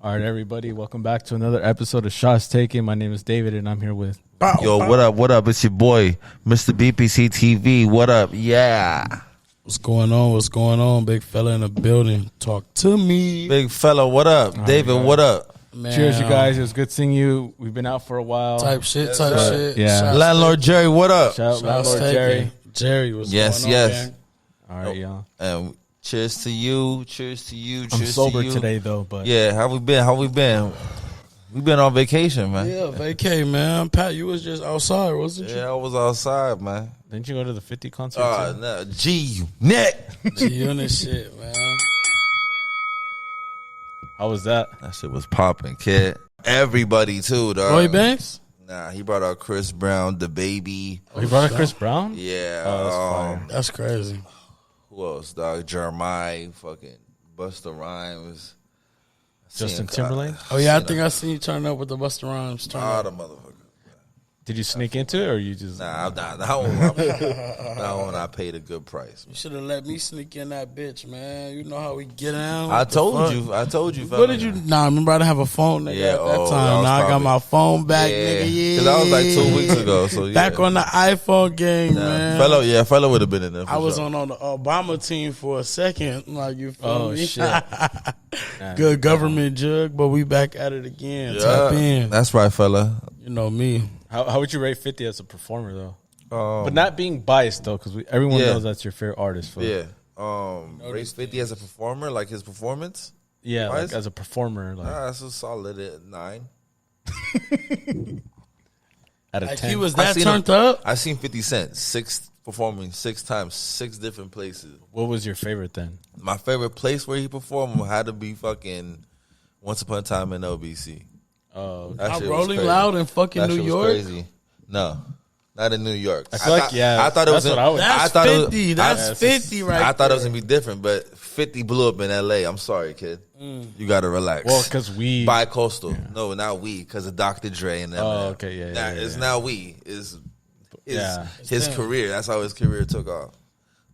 All right, everybody, welcome back to another episode of Shots Taken. My name is David, and I'm here with... Yo, what up? What up? It's your boy, Mr. BPC TV. What up? Yeah. What's going on? What's going on? Big fella in the building. Talk to me. Big fella, what up? David, what up? Man, Cheers, you guys. It was good seeing you. We've been out for a while. Type shit. Yeah. Shots Landlord Jerry, what up? Shout out Landlord Jerry. Jerry was Yes, going on, yes. gang? All right, y'all. And cheers to you. Cheers to you. I'm Cheers sober to you. today, though, but... Yeah, how we been? How we been? We been on vacation, man. Yeah, vacay, man. Pat, you was just outside, wasn't you? Yeah, I was outside, man. Didn't you go to the 50 concert, too? No, G-Unit. G-Unit shit, man. How was that? That shit was popping, kid. Everybody, too, dog. Roy Banks? Nah, he brought out Chris Brown, the baby. Oh, you brought out Chris Brown? Yeah. Oh, that's fire. That's crazy. Who else, dog? Jeremiah, fucking Busta Rhymes. Justin Timberlake? Oh, yeah, I think I seen you turn up with the Busta Rhymes. Turn All up. the motherfuckers. Did you sneak into it, or you just... Nah, that one I paid a good price. You should have let me sneak in that bitch, man. You know how we get down. I told you, fella. What did you... Nah, remember I didn't have a phone, nigga, Yeah, at that that time. was Now I got probably- my phone back, nigga. Yeah. Because that was like 2 weeks ago. So yeah. Back on the iPhone game, man. Fella would have been in there. For I was sure. on the Obama team for a second. Like, you feel me? shit. Good government jug, but we back at it again. Yeah, Tap in. that's right, fella. You know me. How would you rate 50 as a performer, though? Um, But not being biased, though, because everyone Yeah. knows that's your favorite artist. For Yeah. Race 50 as a performer, like his performance. Yeah, like Biased? as a performer, like That's a solid 9. out of Like 10. he was I that seen turned him- up. I seen 50 Cent performing 6 times, 6 different places. What was your favorite then? My favorite place where he performed had to be fucking Once Upon a Time in LBC. Oh, That I'm shit was Rolling crazy. Loud in fucking That New shit was York. crazy. No, not in New York. I feel like, yeah, I thought it was. that's what I would- I That's thought it was- 50. That's 50 right I thought it was there. gonna be different, but 50 blew up in LA. I'm sorry, kid. You gotta relax. well, because we... Bi-coastal. No, not we, because of Dr. Dre and them. Oh, okay, yeah, Nah, yeah, it's yeah. now we. Is Yeah. his Damn. career. That's how his career took off.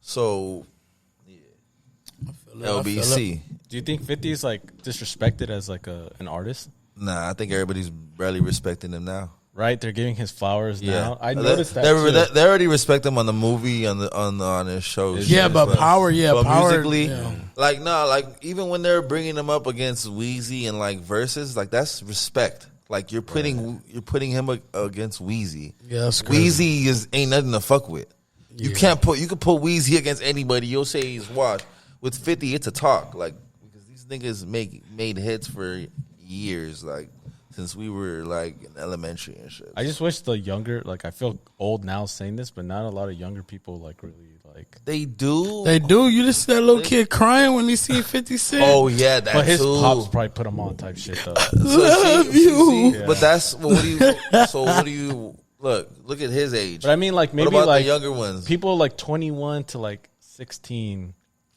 So LBC. Do you think 50 is like disrespected as like an artist? Nah, I think everybody's barely respecting him now. Right? They're giving his flowers Yeah, now. I noticed that they too. already respect him on the movie, on his shows. Yeah, but Power, but Power. musically, Yeah. like no, like even when they're bringing him up against Wheezy and like verses, like that's respect. Like you're putting him against Wheezy. Yeah, that's crazy. Wheezy ain't nothing to fuck with. You can put Wheezy against anybody. You'll say he's washed. With 50, it's a talk. Like because these niggas made hits for years. Like. Since we were like in elementary and shit. I just wish the younger, like I feel old now saying this, but not a lot of younger people like really like. They do. They do. You just see that little kid crying when he seen 50 Cent. Oh yeah, that But his too. pops probably put him on type shit though. Love you. Yeah. But that's what do you? So what do you look at his age? But I mean, like maybe what about like the younger ones? people like 21 to like 16.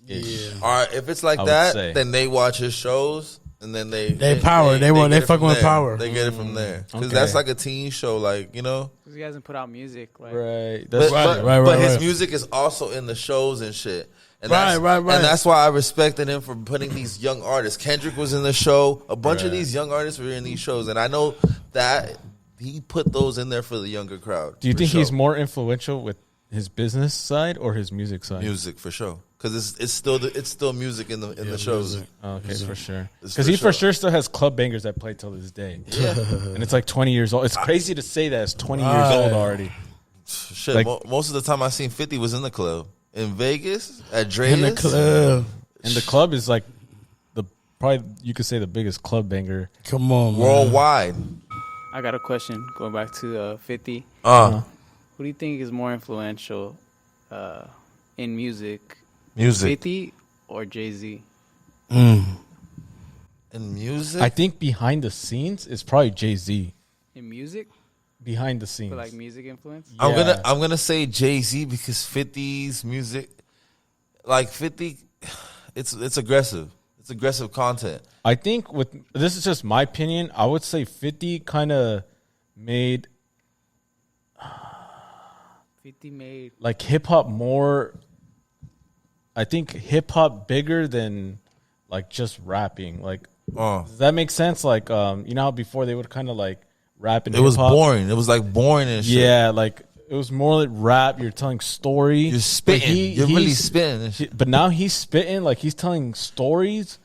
Yeah. All right, if it's like I would that, say. then they watch his shows and then they Power. They get it fucking from with there. Power. They get it from there because Okay. that's like a teen show, like you know. Because he hasn't put out music. Like, Right. But, That's but, right, but his right. music is also in the shows and shit. And Right, that's, right. And that's why I respected him for putting these young artists. Kendrick was in the show. A bunch of Right. these young artists were in these shows. And I know that he put those in there for the younger crowd. Do you for think sure. he's more influential with his business side or his music side? music for sure? Because it's still music in the shows. music. Okay, for sure. It's Because for he for sure. sure still has club bangers that play till this day. Yeah, And it's like 20 years old. It's crazy to say that it's 20 years Right. old already. shit. Like- Most of the time I seen 50 was in the club in Vegas at Dre's. In the club. And the club is like probably you could say the biggest club banger. Come on, man. Worldwide. I got a question going back to 50. Uh-huh. Who do you think is more influential in music? Music 50 or Jay-Z? and music. I think behind the scenes is probably Jay-Z. In music? Behind the scenes. For like music influence? Yeah. I'm gonna say Jay-Z because 50's music, like 50, it's aggressive. It's aggressive content. I think this is just my opinion. I would say 50 kind of made 50 made. like hip hop more. I think hip hop bigger than like just rapping. Like Does that make sense? Like, you know how before they would kind of like rap and It was hip-hop? boring. It was like boring and shit. Yeah, like it was more like rap. You're telling story. You're spitting. You're really he's- spitting. And shit. But now he's spitting like he's telling stories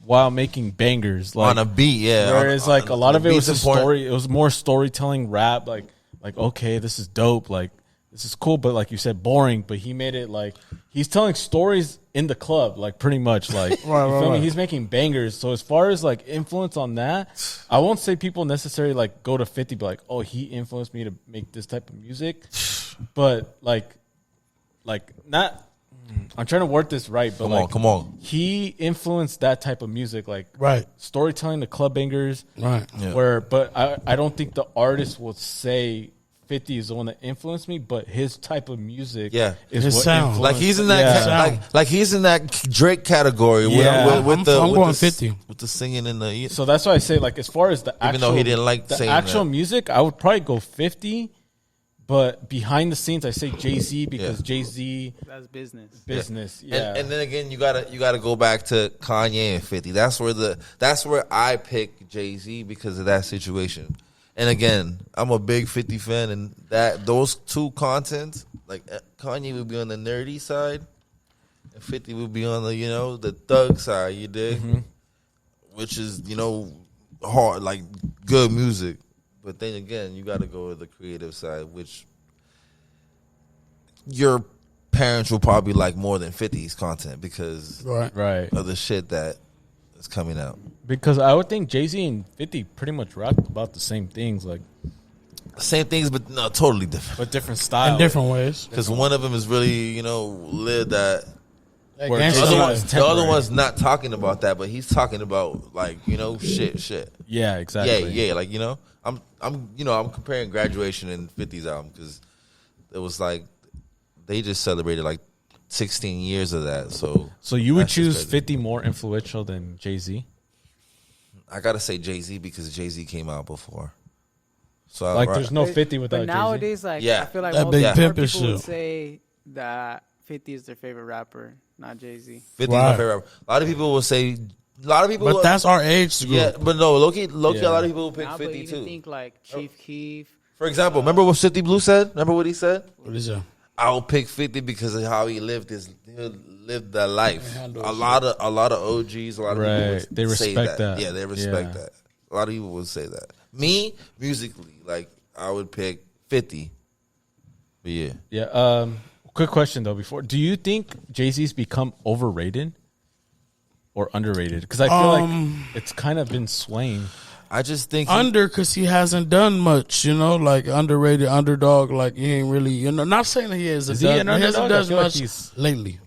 while making bangers. Like On a beat, yeah. whereas like a lot of it was beat's a story. It was more storytelling rap. Like okay, this is dope. Like this is cool. But like you said, boring. But he made it like he's telling stories in the club. Like pretty much. Like you feel me? He's making bangers. So as far as like influence on that, I won't say people necessarily like go to 50, but like oh he influenced me to make this type of music. But like not. I'm trying to word this right, but Come on. he influenced that type of music, like Right. storytelling, the club bangers. Right. Yeah. But I don't think the artist will say 50 is the one that influenced me, but his type of music, Yeah. is His what sound. influenced- Like he's in that, Yeah. like he's in that Drake category. Yeah. With I'm the going with the, 50. with the singing and the. So that's why I say, like, as far as the actual, Even though he didn't like the saying actual that. music, I would probably go 50. But behind the scenes, I say Jay-Z because Yeah. Jay-Z That's business. business. Yeah. And then again, you gotta go back to Kanye and 50. That's where I pick Jay-Z because of that situation. And again, I'm a big 50 fan, and those two contents, like Kanye would be on the nerdy side, and 50 would be on the the thug side. You dig? Which is hard, like good music. But then again, you got to go to the creative side, which your parents will probably like more than 50's content because right. of the shit that is coming out. Because I would think Jay-Z and 50 pretty much rap about the same things, like, Same things, but no, totally different. but different style. In different ways. Because one of them is really, lived that. Where Gangsta The Jay-Z other, is one, the other temporary. one's not talking about that, but he's talking about like shit. Yeah, exactly. Yeah. Like I'm comparing Graduation and 50's album because it was like they just celebrated like 16 years of that. So you would that's just choose crazy. 50 more influential than Jay-Z? I gotta say Jay-Z because Jay-Z came out before. So Like, there's no 50 without But Jay-Z. nowadays, like, Yeah. I feel like That most Big more Pimpin' people would shit. say that 50 is their favorite rapper, not Jay-Z. 50's my Right. favorite rapper. A lot of people will say. A lot of people. But that's our age group. yeah, but no, Loki. Yeah. A lot of people will pick Now, but 50 even too. think like Chief Keef. For example, remember what 50 Blue said? Remember what he said? What is that? I will pick 50 because of how he lived that life. handle A lot of OGs, a lot of Right. people would They say respect that. Yeah, they respect Yeah. that. A lot of people would say that. Me, musically, like I would pick 50. But yeah. Yeah. Quick question though. Before, do you think Jay-Z's become overrated or underrated? Because I feel like it's kind of been swaying. I just think Under, because he hasn't done much, like underrated, underdog. Like he ain't really, not saying that he Is hasn't he done, an he hasn't underdog? I done feel like much he's- lately.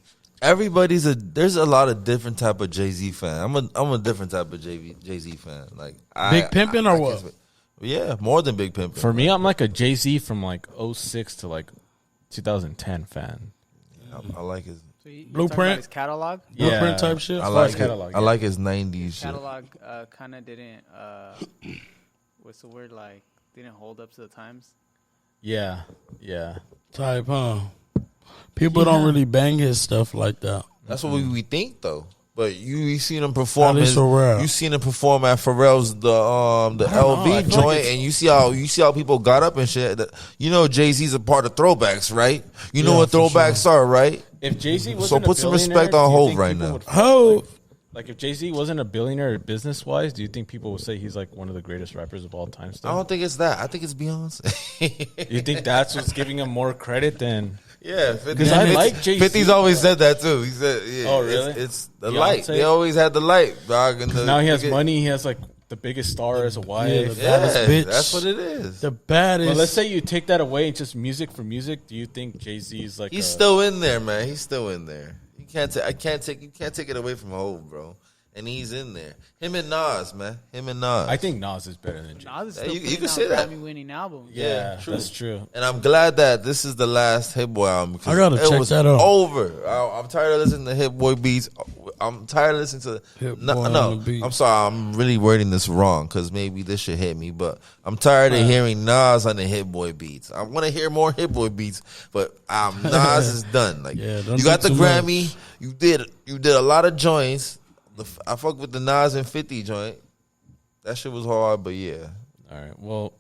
there's a lot of different type of Jay-Z fan. I'm a different type of Jay-Z fan. Like Big Pimpin' or I what? can't speak- Yeah, more than Big Pimpin'. For me, I'm like a Jay-Z from like 06 to like 2010 fan. I like his So you Blueprint? talking about his catalog. Blueprint type shit. I far like as it. catalog, I yeah. like his 90s shit. Catalog kind of didn't. What's the word? Like didn't hold up to the times. Yeah. Type, huh? People don't really bang his stuff like that. That's what we think though. But you seen him perform. That is so rare. You seen him perform at Pharrell's the know, I LV feel like joint, it's- and you see how people got up and shit. Jay-Z's a part of throwbacks, right? You know Yeah, what for throwbacks are, right? If Jay-Z wasn't So put a some billionaire, respect on do you Hov think right people now. would- Hov. Like if Jay-Z wasn't a billionaire business wise, do you think people would say he's like one of the greatest rappers of all time? I Still, don't think it's that. I think it's Beyonce. you think that's what's giving him more credit than? Yeah, 'Cause I like Jay-Z. 50's always said that too. He said, yeah, Oh, really? It's the Beyonce? light. They always had the light, dog. And Now he has money. He has like the biggest star as a wife. the baddest Yeah, bitch. that's what it is. The baddest. But let's say you take that away, and just music for music. Do you think Jay-Z is like? He's still in there, man. He's still in there. You can't take it away from Hov, bro. And he's in there. Him and Nas, man. Him and Nas. I think Nas is better than Jay. Nas is Yeah, still you putting can out say that. Grammy-winning albums. Yeah, true. that's true. And I'm glad that this is the last Hit Boy album. Because I gotta it check was that out. over. I'm tired of listening to Hit Boy beats. I'm tired of listening to Hit no. Boy on the beat. I'm sorry. I'm really wording this wrong because maybe this should hit me. But I'm tired of hearing Nas on the Hit Boy beats. I want to hear more Hit Boy beats, but Nas is done. Like Yeah, don't you got do the too Grammy. You did a lot of joints. I fuck with the Nas and 50 joint. That shit was hard, but yeah. All right. Well,